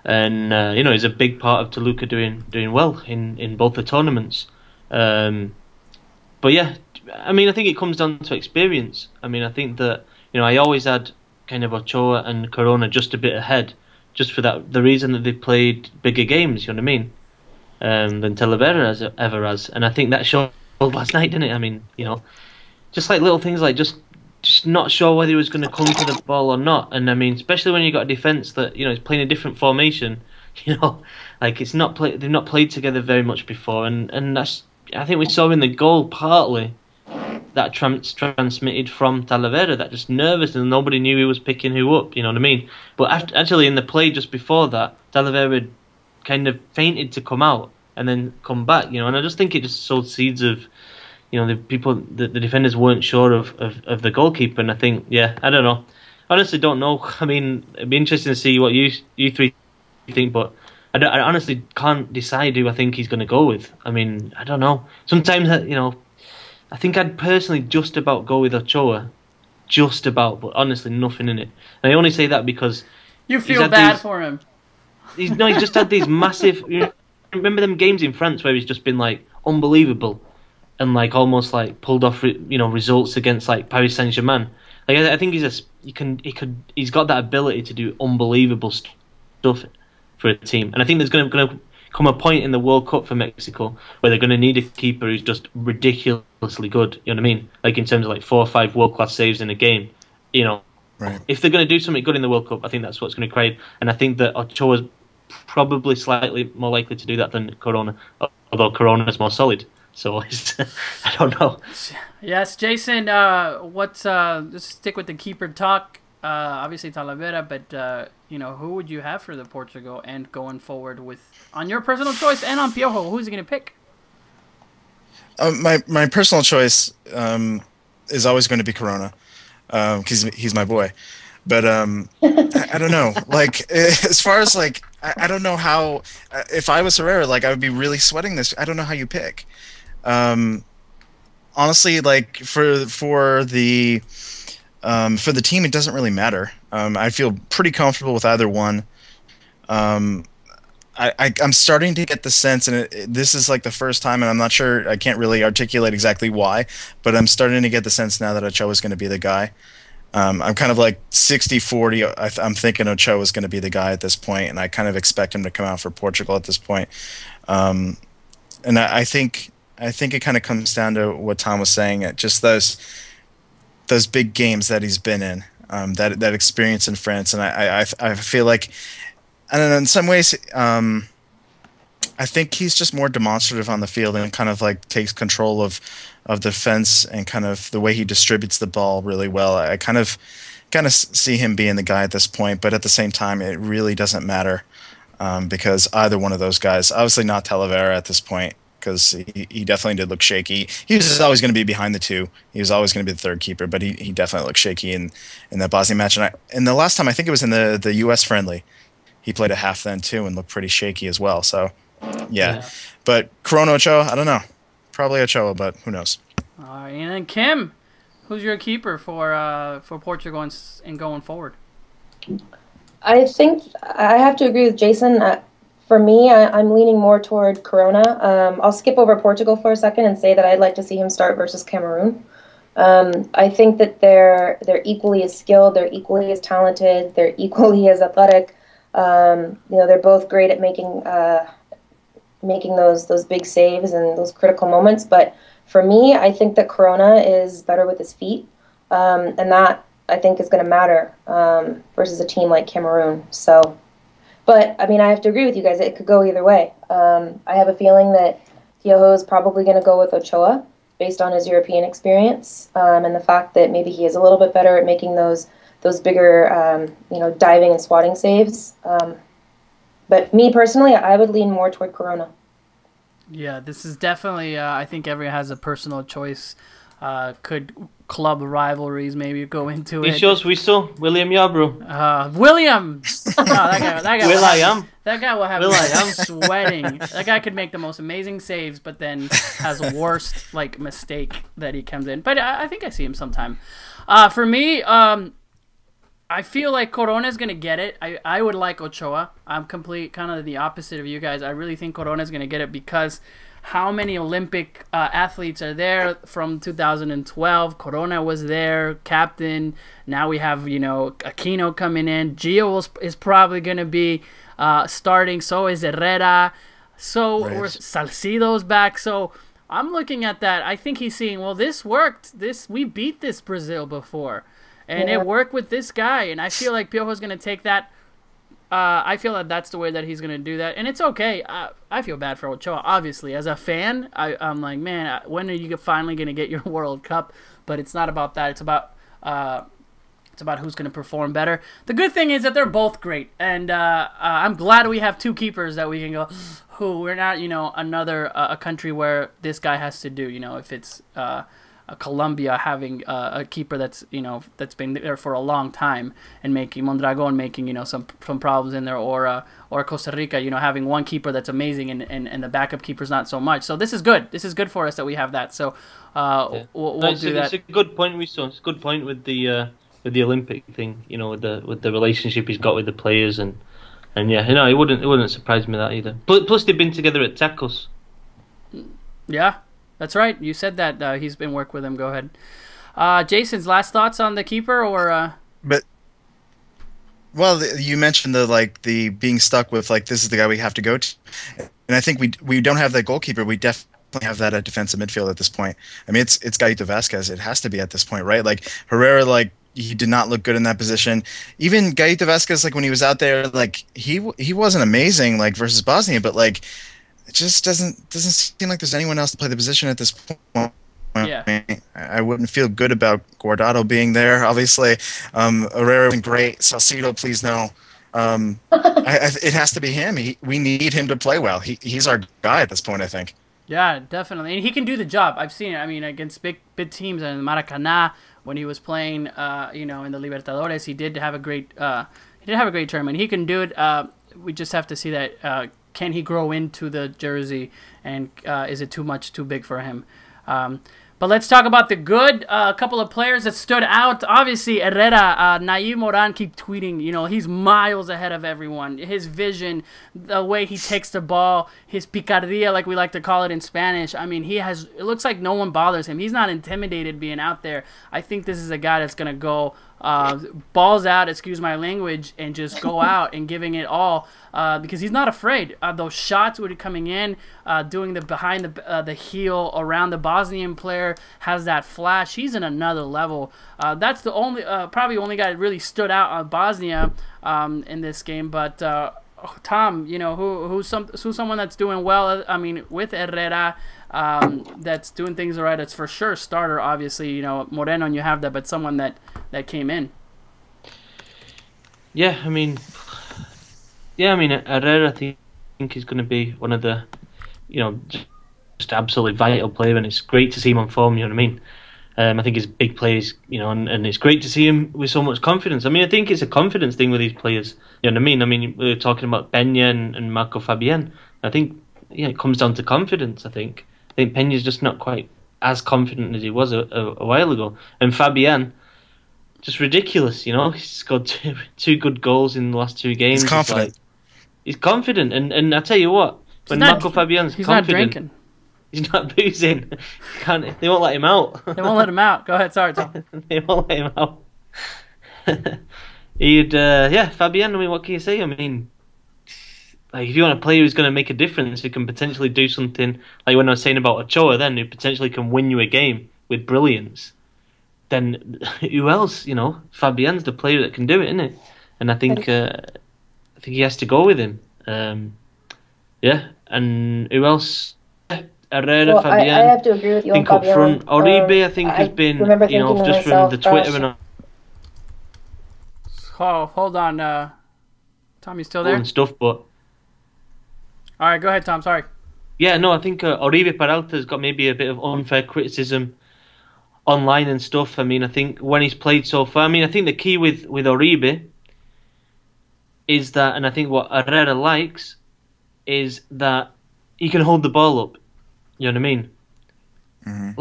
and he's a big part of Toluca doing well in both the tournaments. But yeah, I mean, I think it comes down to experience. I mean, I think that I always had kind of Ochoa and Corona just a bit ahead, just for the reason that they played bigger games. You know what I mean? Than Talavera ever has, and I think that showed last night, didn't it? I mean, just like little things like just not sure whether he was going to come to the ball or not. And I mean, especially when you got a defence that is playing a different formation You know, like it's not play, they've not played together very much before, and that's, I think we saw in the goal partly that transmitted from Talavera, that just nervous and nobody knew he was picking who up. You know what I mean? But actually, in the play just before that, Talavera kind of fainted to come out and then come back. You know, and I just think it just sowed seeds of, you know, the defenders weren't sure of the goalkeeper, and I think, yeah, I don't know. I honestly don't know. I mean, it'd be interesting to see what you three think, but I honestly can't decide who I think he's going to go with. I mean, I don't know. Sometimes, you know, I think I'd personally just about go with Ochoa. Just about, but honestly, nothing in it. And I only say that because... You feel bad for him. He's just had these massive... You remember them games in France where he's just been, like, unbelievable and, like, almost, like, pulled off, you know, results against, like, Paris Saint-Germain. Like, I think he's got that ability to do unbelievable stuff for a team. And I think there's going to come a point in the World Cup for Mexico where they're going to need a keeper who's just ridiculously good. You know what I mean? Like, in terms of, like, 4 or 5 world-class saves in a game. You know, Right. If they're going to do something good in the World Cup, I think that's what's going to create. And I think that Ochoa's probably slightly more likely to do that than Corona, although Corona's more solid. So I don't know. Yes, Jason. Let's stick with the keeper talk. Obviously Talavera, but you know, who would you have for the Portugal and going forward with on your personal choice and on Piojo? Who's he going to pick? My personal choice is always going to be Corona, because he's my boy. But I don't know. Like, as far as like, I don't know how. If I was Herrera, like, I would be really sweating this. I don't know how you pick. Honestly, like for the team, it doesn't really matter. I feel pretty comfortable with either one. I'm starting to get the sense, and this is like the first time, and I'm not sure, I can't really articulate exactly why, but I'm starting to get the sense now that Ochoa is going to be the guy. I'm kind of like 60-40. I'm thinking Ochoa is going to be the guy at this point, and I kind of expect him to come out for Portugal at this point. And I think it kind of comes down to what Tom was saying, just those big games that he's been in, that experience in France, and I feel like, and in some ways, I think he's just more demonstrative on the field and kind of like takes control of defense and kind of the way he distributes the ball really well. I kind of see him being the guy at this point, but at the same time, it really doesn't matter because either one of those guys, obviously not Talavera at this point, because he definitely did look shaky. He was always going to be behind the two. He was always going to be the third keeper, but he definitely looked shaky in that Bosnia match. And the last time, I think it was in the U.S. friendly, he played a half then too and looked pretty shaky as well. So, yeah. But Corona, Ochoa, I don't know. Probably Ochoa, but who knows? All right, and then Kim, who's your keeper for Portugal and going forward? I think I have to agree with Jason. For me, I'm leaning more toward Corona. I'll skip over Portugal for a second and say that I'd like to see him start versus Cameroon. I think that they're equally as skilled, they're equally as talented, they're equally as athletic. They're both great at making those big saves and those critical moments. But for me, I think that Corona is better with his feet, and that I think is going to matter versus a team like Cameroon. So. But, I mean, I have to agree with you guys. It could go either way. I have a feeling that Piojo is probably going to go with Ochoa based on his European experience and the fact that maybe he is a little bit better at making those bigger, diving and swatting saves. But me personally, I would lean more toward Corona. Yeah, this is definitely, I think everyone has a personal choice. Could club rivalries maybe go into it? He shows Wiso, William Yarbrough. William! No, that guy That guy will have Will me I am. sweating. That guy could make the most amazing saves, but then has a worst mistake that he comes in. But I think I see him sometime. For me, I feel like Corona's going to get it. I would like Ochoa. I'm kind of the opposite of you guys. I really think Corona's going to get it because how many Olympic athletes are there from 2012? Corona was there, captain. Now we have, Aquino coming in. Gio is probably going to be starting. So is Herrera. So Right. Salcido's back. So I'm looking at that. I think he's seeing, well, this worked. We beat this Brazil before. And it worked with this guy. And I feel like Piojo's going to take that I feel that that's the way that he's going to do that, and it's okay. I feel bad for Ochoa, obviously. As a fan, I'm like, man, when are you finally going to get your World Cup? But it's not about that. It's about who's going to perform better. The good thing is that they're both great, and I'm glad we have two keepers that we can go, we're not, another a country where this guy has to do, if it's Colombia having a keeper that's been there for a long time and making Mondragon making some problems in there, or Costa Rica having one keeper that's amazing and the backup keeper's not so much. So this is good. This is good for us that we have that. So we'll do that. It's a good point, Wiso. It's a good point with the Olympic thing. With the relationship he's got with the players and yeah, it wouldn't surprise me that either. Plus they've been together at Tacos. Yeah. That's right. You said that he's been working with him. Go ahead. Jason's last thoughts on the keeper, or? You mentioned the being stuck with this is the guy we have to go to, and I think we don't have that goalkeeper. We definitely have that at defensive midfield at this point. I mean, it's Gaito Vasquez. It has to be at this point, right? Herrera, he did not look good in that position. Even Gaito Vasquez, when he was out there, he wasn't amazing versus Bosnia, but it just doesn't seem like there's anyone else to play the position at this point. Yeah. I wouldn't feel good about Guardado being there, obviously. Herrera was great. Salcido, please no. It has to be him. We need him to play well. He's our guy at this point, I think. Yeah, definitely. And he can do the job. I've seen it. I mean, against big teams in Maracanã, when he was playing, in the Libertadores, he did have a great tournament. He can do it. We just have to see that. Can he grow into the jersey, and is it too big for him? But let's talk about the good. A couple of players that stood out. Obviously, Herrera, Nair Moran keep tweeting. He's miles ahead of everyone. His vision, the way he takes the ball, his picardia, like we like to call it in Spanish. I mean, it looks like no one bothers him. He's not intimidated being out there. I think this is a guy that's going to go balls out, excuse my language, and just go out and giving it all because he's not afraid. Those shots would be coming in, doing the behind the heel around the Bosnian player, has that flash. He's in another level. That's the probably only guy that really stood out on Bosnia in this game. But Tom, who's someone that's doing well? I mean, with Herrera. That's doing things right. It's for sure starter, obviously. Moreno, and you have that, but someone that came in. Yeah, I mean, Herrera, I think he's going to be one of the, just absolutely vital player, and it's great to see him on form. You know what I mean? I think he's big plays, and it's great to see him with so much confidence. I mean, I think it's a confidence thing with these players. You know what I mean? I mean, we were talking about Peña and Marco Fabian. I think, it comes down to confidence. I think Peña's just not quite as confident as he was a while ago. And Fabian, just ridiculous, He's scored two good goals in the last two games. He's confident. He's confident. And I tell you what, when Marco Fabian's he's confident, not drinking. He's not boozing. They won't let him out. They won't let him out. Go ahead, sorry, Tom. They won't let him out. Fabian, I mean, what can you say? I mean, if you want a player who's going to make a difference, who can potentially do something, like when I was saying about Ochoa then, who potentially can win you a game with brilliance, then who else, Fabian's the player that can do it, isn't it? And I think he has to go with him. And who else? Herrera, Fabian. I have to agree with you on Fabian. Up front, Uribe, I think has been, just from the Twitter and Oh, hold on, Tom, you still there? And stuff, but all right, go ahead, Tom. Sorry. Yeah, no, I think Oribe Peralta's got maybe a bit of unfair criticism online and stuff. I mean, I think when he's played so far, I think the key with Oribe is that, and I think what Herrera likes, is that he can hold the ball up. You know what I mean? Mm-hmm.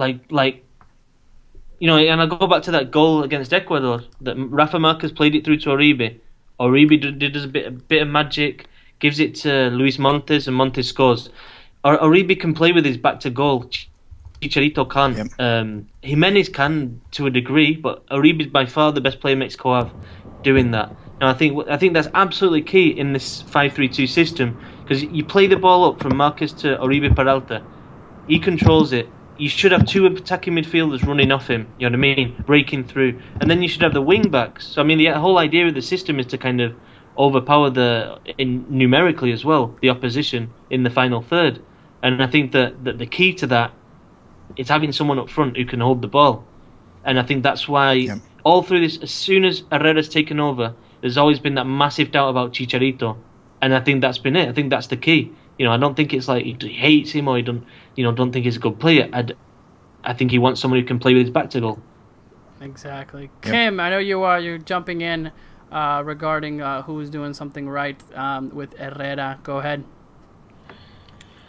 And I go back to that goal against Ecuador that Rafa Marquez played it through to Oribe. Oribe does a bit of magic, gives it to Luis Montes, and Montes scores. Oribe can play with his back to goal. Chicharito can. Yep. Jimenez can to a degree, but Oribe is by far the best player Mexico have doing that. And I think that's absolutely key in this 5-3-2 system, because you play the ball up from Marquez to Oribe Peralta. He controls it. You should have two attacking midfielders running off him, you know what I mean, breaking through. And then you should have the wing backs. So, I mean, the whole idea of the system is to kind of overpower numerically as well the opposition in the final third. And I think that the key to that is having someone up front who can hold the ball. And I think that's why all through this, as soon as Herrera's taken over, there's always been that massive doubt about Chicharito. And I think that's been it. I think that's the key. I don't think it's like he hates him or he don't think he's a good player. I think he wants someone who can play with his back to goal. Exactly. Kim, I know you're jumping in regarding who's doing something right with Herrera. Go ahead.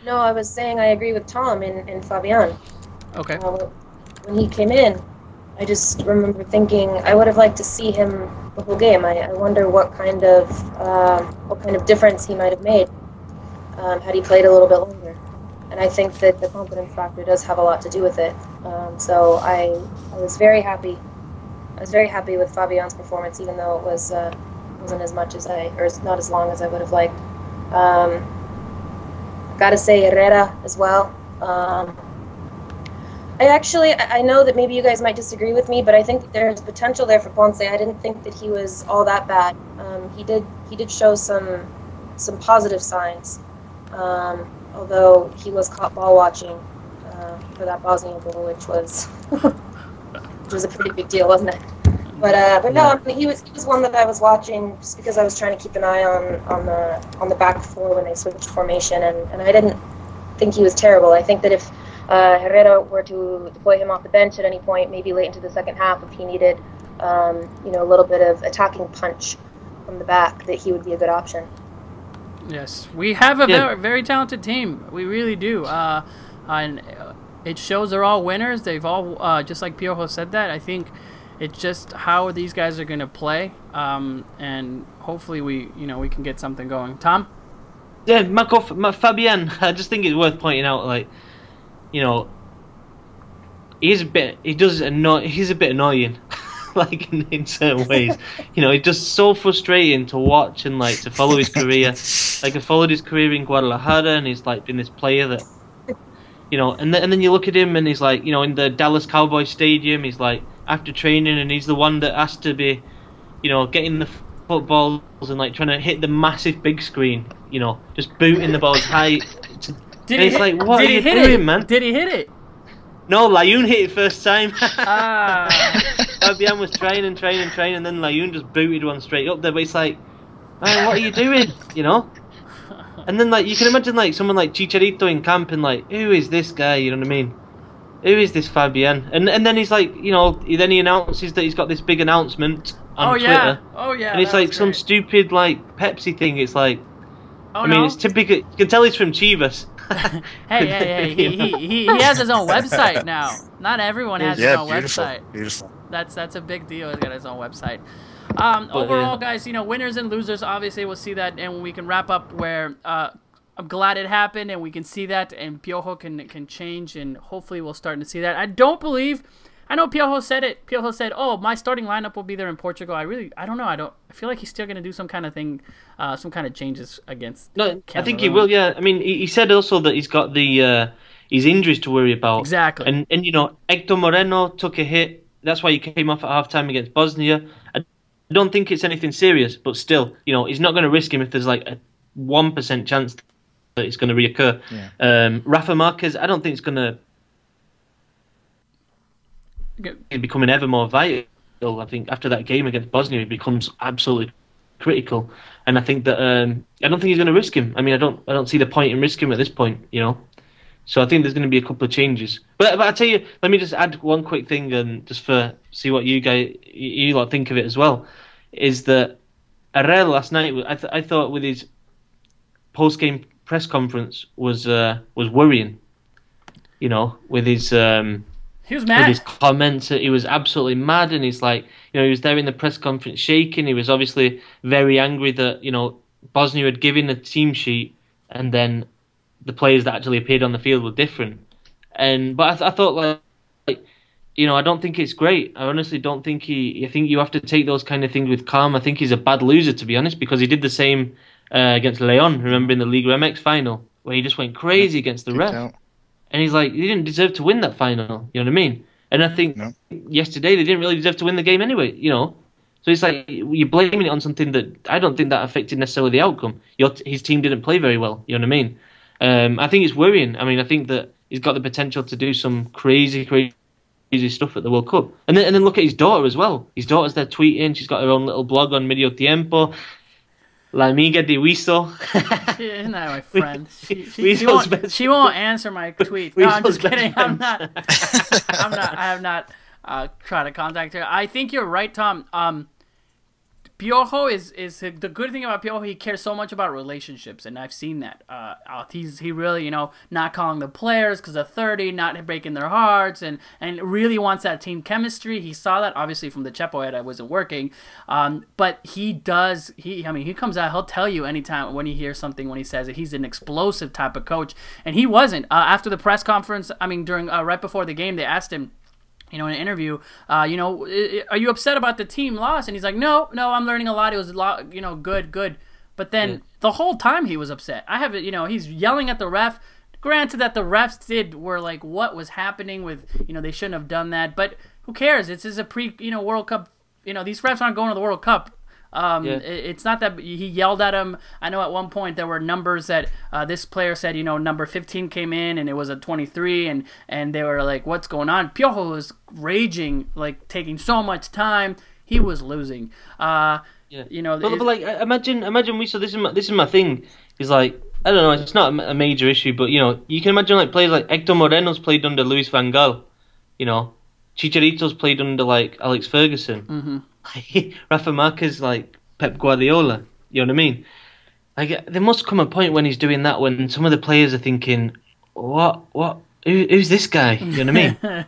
No, I was saying I agree with Tom and Fabian. Okay. When he came in, I just remember thinking I would have liked to see him the whole game. I wonder what kind of difference he might have made had he played a little bit longer. And I think that the confidence factor does have a lot to do with it. So I was very happy. I was very happy with Fabian's performance, even though it wasn't as much as or not as long as I would have liked. Gotta say Herrera as well. I know that maybe you guys might disagree with me, but I think that there's potential there for Ponce. I didn't think that he was all that bad. He did show some positive signs, although he was caught ball watching for that Bosnia goal, which was a pretty big deal, wasn't it? But no, I mean, he was one that I was watching just because I was trying to keep an eye on the back four when they switched formation, and I didn't think he was terrible. I think that if Herrera were to deploy him off the bench at any point, maybe late into the second half, if he needed a little bit of attacking punch from the back, that he would be a good option. Yes, we have a very, very talented team. We really do. And it shows they're all winners. They've all, just like Piojo said that, I think it's just how these guys are going to play. And hopefully we can get something going. Tom? Yeah, Fabian, I just think it's worth pointing out, like, he's a bit annoying. Like in certain ways, it's just so frustrating to watch and like to follow his career. Like I followed his career in Guadalajara, and he's like been this player that, and then you look at him and he's like, in the Dallas Cowboys stadium, he's like after training, and he's the one that has to be, getting the footballs and like trying to hit the massive big screen, just booting the balls high. What are you doing, man? Did he hit it? No, Layun hit it first time. Fabian was trying, and then Layun just booted one straight up there. But it's like, man, what are you doing? And then like you can imagine like someone like Chicharito in camp, and like, who is this guy? You know what I mean? Who is this Fabian? And then he's like, then he announces that he's got this big announcement on Twitter. Oh yeah. And it's like some stupid like Pepsi thing. It's like, I mean, it's typical. You can tell he's from Chivas. Hey! He has his own website now. Not everyone has his own website. Beautiful. That's a big deal. He's got his own website. Overall, guys, winners and losers. Obviously, we'll see that, and we can wrap up where I'm glad it happened, and we can see that, and Piojo can change, and hopefully we'll start to see that. I know Piojo said it. Piojo said, "Oh, my starting lineup will be there in Portugal." I don't know. I feel like he's still going to do some kind of thing, some kind of changes against. No, Cameroon. I think he will. Yeah, I mean, he said also that he's got his injuries to worry about. Exactly. And Hector Moreno took a hit. That's why he came off at halftime against Bosnia. I don't think it's anything serious, but still, he's not going to risk him if there's like a 1% chance that it's going to reoccur. Yeah. Rafa Marquez, I don't think it's going to. Becoming ever more vital. I think after that game against Bosnia, he becomes absolutely critical, and I think that I don't think he's going to risk him. I mean, I don't see the point in risking him at this point, So I think there's going to be a couple of changes. But I tell you, let me just add one quick thing, and just for see what you lot think of it as well, is that Herrera last night, I thought with his post-game press conference was worrying. With his. He was mad. With his comments, he was absolutely mad, and he's like, he was there in the press conference shaking. He was obviously very angry that, Bosnia had given a team sheet, and then the players that actually appeared on the field were different. But I thought, like, I don't think it's great. I honestly don't think I think you have to take those kind of things with calm. I think he's a bad loser, to be honest, because he did the same against Leon, remember, in the Liga MX final, where he just went crazy against the ref. And he's like, he didn't deserve to win that final. You know what I mean? And I think yesterday they didn't really deserve to win the game anyway. So it's like you're blaming it on something that I don't think that affected necessarily the outcome. His team didn't play very well. You know what I mean? I think it's worrying. I mean, I think that he's got the potential to do some crazy stuff at the World Cup. And then look at his daughter as well. His daughter's there tweeting. She's got her own little blog on Medio Tiempo. La amiga de Wiso. Isn't that my friend? She won't answer my tweets. No, I'm just kidding. I'm not. I have not tried to contact her. I think you're right, Tom. Piojo is the good thing about Piojo. He cares so much about relationships, and I've seen that. He really, not calling the players because they're 30, not breaking their hearts, and really wants that team chemistry. He saw that obviously from the Chepo ad. I wasn't working, but he does. He comes out. He'll tell you anytime when he hears something, when he says it. He's an explosive type of coach, and he wasn't after the press conference. During right before the game, they asked him, in an interview, are you upset about the team loss? And he's like, no, I'm learning a lot. It was a lot, good. But then the whole time he was upset. He's yelling at the ref. Granted that the refs were like, what was happening with, they shouldn't have done that. But who cares? It's a World Cup. These refs aren't going to the World Cup. It's not that he yelled at him. I know at one point there were numbers that this player said, number 15 came in and it was a 23, and they were like, what's going on? Piojo was raging, like taking so much time. He was losing. But like imagine Wiso. This is my thing. Is like, I don't know. It's not a major issue, but you can imagine like players like Hector Moreno's played under Luis Van Gaal. Chicharito's played under like Alex Ferguson. Mm-hmm. Rafa Marquez like Pep Guardiola. You know what I mean? Like there must come a point when he's doing that when some of the players are thinking, what? Who's this guy? You know what I mean?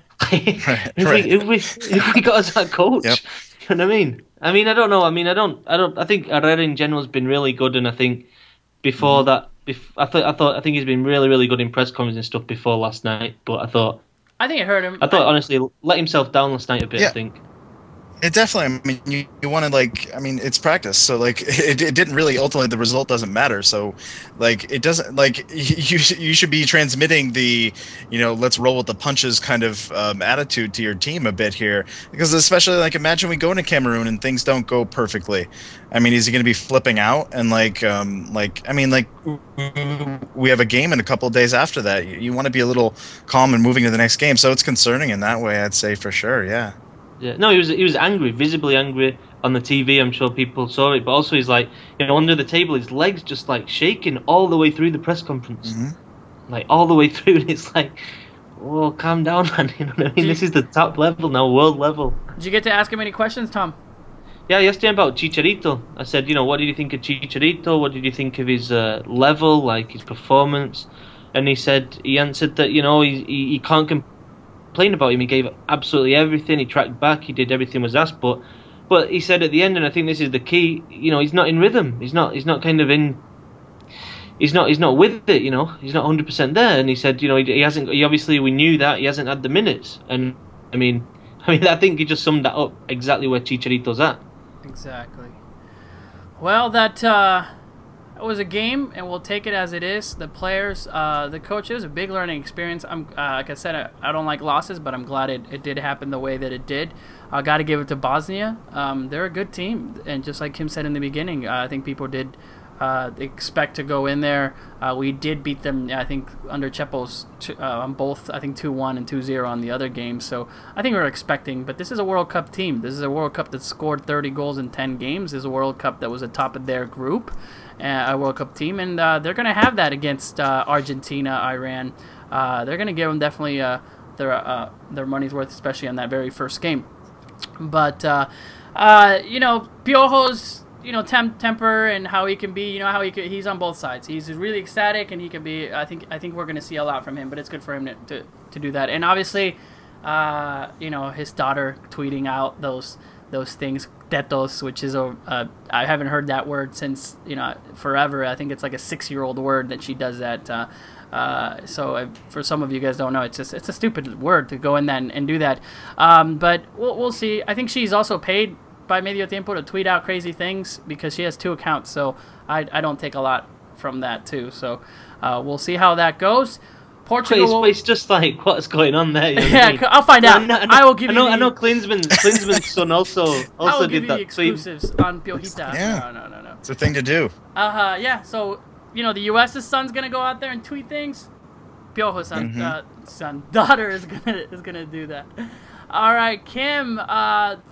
If we got us that coach, yep. You know what I mean? I don't know. I think Herrera in general has been really good, and I think before that, I think he's been really, really good in press conferences and stuff before last night. But I think it hurt him. I thought honestly let himself down last night a bit. Yeah. I think. It definitely. You want to it's practice. So it didn't really ultimately. The result doesn't matter. So it doesn't you should be transmitting the let's roll with the punches kind of attitude to your team a bit here, because especially imagine we go into Cameroon and things don't go perfectly. Is he going to be flipping out and we have a game in a couple of days after that. You want to be a little calm and moving to the next game. So it's concerning in that way. I'd say for sure. Yeah. Yeah, no, he was angry, visibly angry on the TV. I'm sure people saw it, but also he's under the table, his legs just shaking all the way through the press conference, all the way through. And it's like, oh, calm down, man. You know what I mean? This is the top level now, world level. Did you get to ask him any questions, Tom? Yeah, I asked him about Chicharito. I said, what did you think of Chicharito? What did you think of his level, his performance? And he answered that he can't complain about him. He gave absolutely everything. He tracked back. He did everything was asked. But he said at the end, and I think this is the key. He's not in rhythm. He's not kind of in. He's not with it. He's not 100% there. And he said, he hasn't. Obviously, we knew that he hasn't had the minutes. And I think he just summed that up exactly where Chicharito's at. Exactly. Well, that was a game, and we'll take it as it is. The players, the coach, it was a big learning experience. Like I said, I don't like losses, but I'm glad it did happen the way that it did. I got to give it to Bosnia. They're a good team, and just like Kim said in the beginning, I think people did expect to go in there. We did beat them, I think, under Chepo's on both, I think 2-1 and 2-0 on the other games. So I think we were expecting, but this is a World Cup team. This is a World Cup that scored 30 goals in 10 games. This is a World Cup that was atop of their group. A World Cup team, and they're going to have that against Argentina, Iran. They're going to give them definitely their money's worth, especially on that very first game. But Piojo's temper and how he can be, he's on both sides. He's really ecstatic, and he can be. I think we're going to see a lot from him, but it's good for him to do that. And obviously, his daughter tweeting out those things, tetos, which is I haven't heard that word since forever. I think it's like a 6-year-old word that she does that. So for some of you guys don't know, it's a stupid word to go in that and do that. But we'll see. I think she's also paid by Medio Tiempo to tweet out crazy things because she has 2 accounts. So I don't take a lot from that too. So we'll see how that goes. Portugal. It's just like what's going on there. You know yeah, what I mean? I'll find out. I will give you. I know Klinsmann's son also I will did give you that. the exclusives on Piojita. Yeah. No. It's a thing to do. Yeah. So the U.S.'s son's gonna go out there and tweet things. Piojo's daughter is gonna do that. All right, Kim.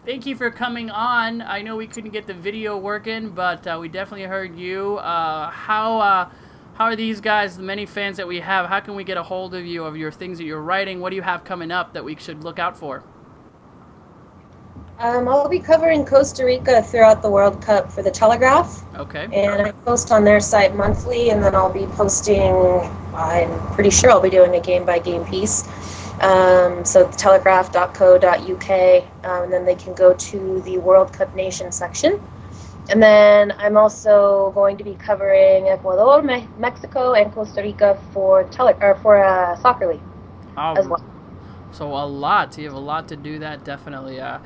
Thank you for coming on. I know we couldn't get the video working, but we definitely heard you. How are these guys, the many fans that we have? How can we get a hold of you, of your things that you're writing? What do you have coming up that we should look out for? I'll be covering Costa Rica throughout the World Cup for the Telegraph. Okay. And I post on their site monthly, and then I'll be posting, I'm pretty sure I'll be doing a game-by-game piece. So telegraph.co.uk, and then they can go to the World Cup Nation section. And then I'm also going to be covering Ecuador, Mexico, and Costa Rica for Soccer League as well. So a lot. You have a lot to do. That definitely. A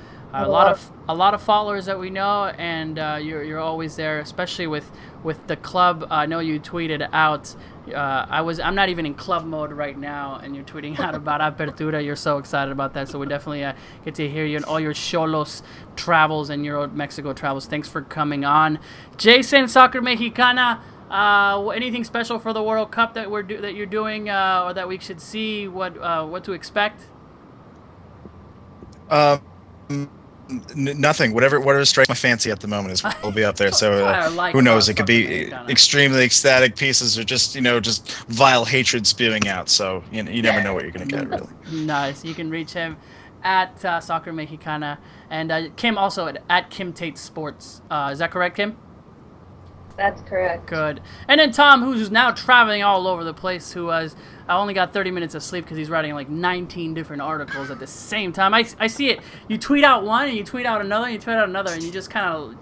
lot of followers that we know, and you're always there, especially with the club. I know you tweeted out. I'm not even in club mode right now, and you're tweeting out about Apertura. You're so excited about that. So we definitely get to hear you and all your Xolos travels and your Mexico travels. Thanks for coming on, Jason, Soccer Mexicana. Anything special for the World Cup that you're doing, or that we should see? What to expect? Nothing. Whatever strikes my fancy at the moment will be up there. So who knows? It could be extremely ecstatic pieces, or just just vile hatred spewing out. So you never know what you're gonna get, really. Nice. You can reach him at Soccer Mexicana, and Kim also at Kim Tate Sports. Is that correct, Kim? That's correct. Good. And then Tom, who's now traveling all over the place, I only got 30 minutes of sleep because he's writing like 19 different articles at the same time. I see it. You tweet out one, and you tweet out another, and you tweet out another, and you just kind of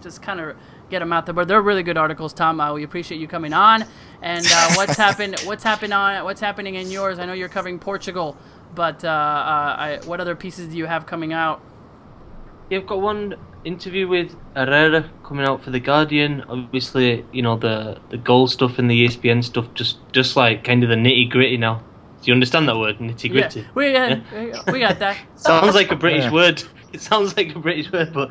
get them out there. But they're really good articles, Tom. We appreciate you coming on. And what's happening in yours? I know you're covering Portugal, but what other pieces do you have coming out? Yeah, I've got one interview with Herrera coming out for The Guardian. Obviously, the goal stuff and the ESPN stuff, just like kind of the nitty gritty now. Do you understand that word, nitty gritty? Yeah, we got that. Sounds like a British word. It sounds like a British word, but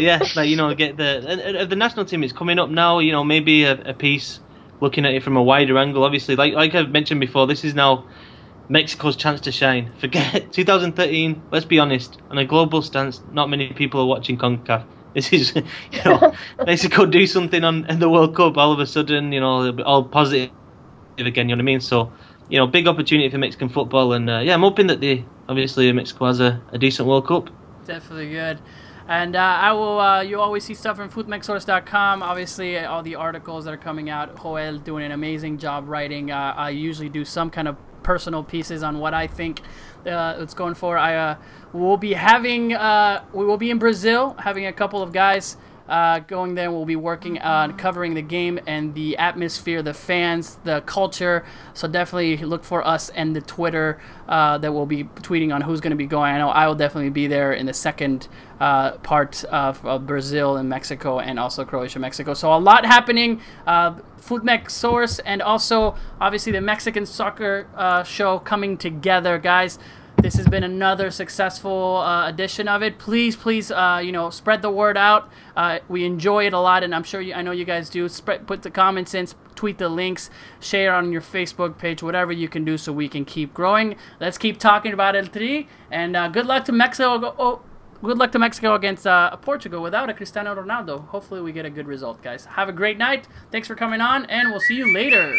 yeah, like get the national team is coming up now. Maybe a piece looking at it from a wider angle. Obviously, like I've mentioned before, this is now Mexico's chance to shine. Forget 2013. Let's be honest. On a global stance, not many people are watching CONCACAF. This is, Mexico do something in the World Cup. All of a sudden, all positive again. You know what I mean? So, big opportunity for Mexican football, and I'm hoping that obviously Mexico has a decent World Cup. Definitely good. And I will. You always see stuff from footmexsource.com. Obviously, all the articles that are coming out. Joel doing an amazing job writing. I usually do some kind of personal pieces on what I think it's going for. We will be in Brazil, having a couple of guys going there. We'll be working on covering the game and the atmosphere, the fans, the culture. So definitely look for us and the Twitter that we'll be tweeting on who's going to be going. I know I will definitely be there in the second part of Brazil and Mexico, and also Croatia, Mexico. So a lot happening. Footmex Source, and also obviously the Mexican soccer show coming together, guys. This has been another successful edition of it. Please, spread the word out. We enjoy it a lot, and I know you guys do. Put the comments in, tweet the links, share on your Facebook page, whatever you can do so we can keep growing. Let's keep talking about El Tri, and good luck to Mexico. Good luck to Mexico against Portugal without a Cristiano Ronaldo. Hopefully we get a good result, guys. Have a great night. Thanks for coming on, and we'll see you later.